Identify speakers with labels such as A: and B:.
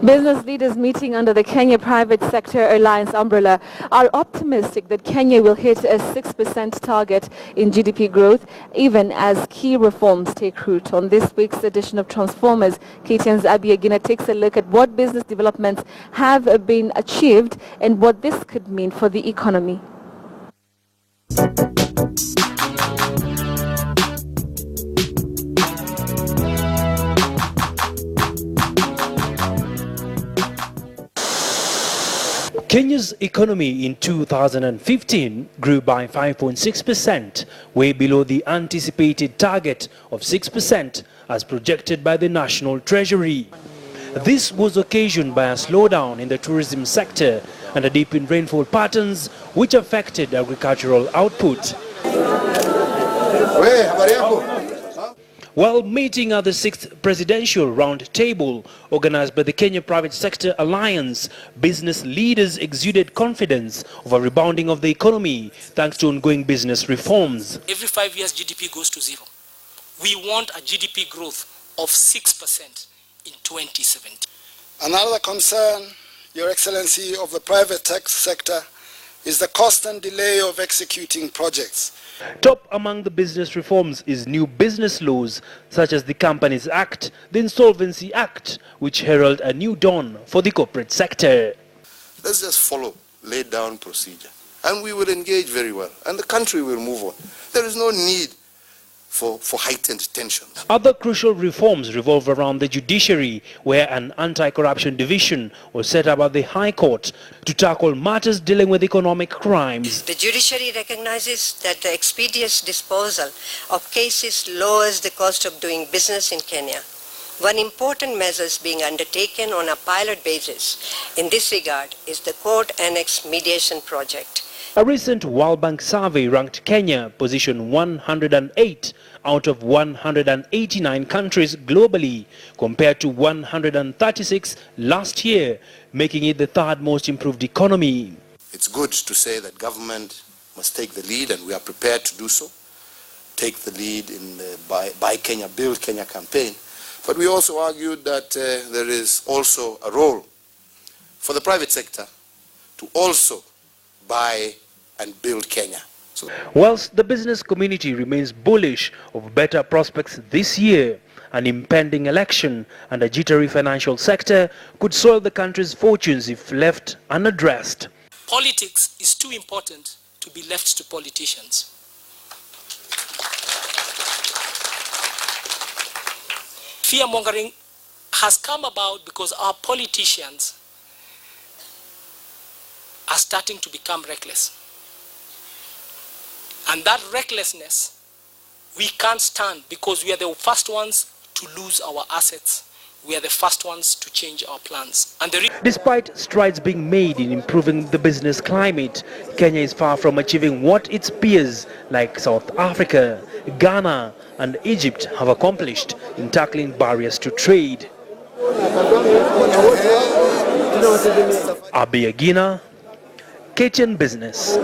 A: Business leaders meeting under the Kenya Private Sector Alliance umbrella are optimistic that Kenya will hit a 6% target in GDP growth even as key reforms take root. On this week's edition of Transformers, KTN's Aby Agina takes a look at what business developments have been achieved and what this could mean for the economy.
B: Kenya's economy in 2015 grew by 5.6%, way below the anticipated target of 6% as projected by the National Treasury. This was occasioned by a slowdown in the tourism sector and a dip in rainfall patterns which affected agricultural output. While meeting at the 6th Presidential Roundtable organized by the Kenya Private Sector Alliance, business leaders exuded confidence of a rebounding of the economy thanks to ongoing business reforms.
C: Every 5 years GDP goes to zero. We want a GDP growth of 6% in 2017.
D: Another concern, Your Excellency, of the private tax sector is the constant delay of executing projects.
B: Top among the business reforms is new business laws such as the Companies Act, the Insolvency Act, which herald a new dawn for the corporate sector.
E: Let's just follow laid down procedure and we will engage very well and the country will move on. There is no need for heightened tension.
B: Other crucial reforms revolve around the judiciary, where an anti-corruption division was set up at the High Court to tackle matters dealing with economic crimes.
F: The judiciary recognizes that the expeditious disposal of cases lowers the cost of doing business in Kenya. One important measure being undertaken on a pilot basis in this regard is the Court Annex Mediation Project.
B: A recent World Bank survey ranked Kenya position 108 out of 189 countries globally, compared to 136 last year, making it the third most improved economy.
E: It's good to say that government must take the lead, and we are prepared to do so. Take the lead in the Buy Kenya, Build Kenya campaign. But we also argued that there is also a role for the private sector to also buy and build Kenya.
B: Whilst the business community remains bullish of better prospects this year, an impending election and a jittery financial sector could soil the country's fortunes if left unaddressed.
C: Politics is too important to be left to politicians. Fear-mongering has come about because our politicians are starting to become reckless. And that recklessness we can't stand, because we are the first ones to lose our assets. We are the first ones to change our plans. And
B: despite strides being made in improving the business climate, Kenya is far from achieving what its peers like South Africa, Ghana and Egypt have accomplished in tackling barriers to trade. Aby Agina, KTN Business.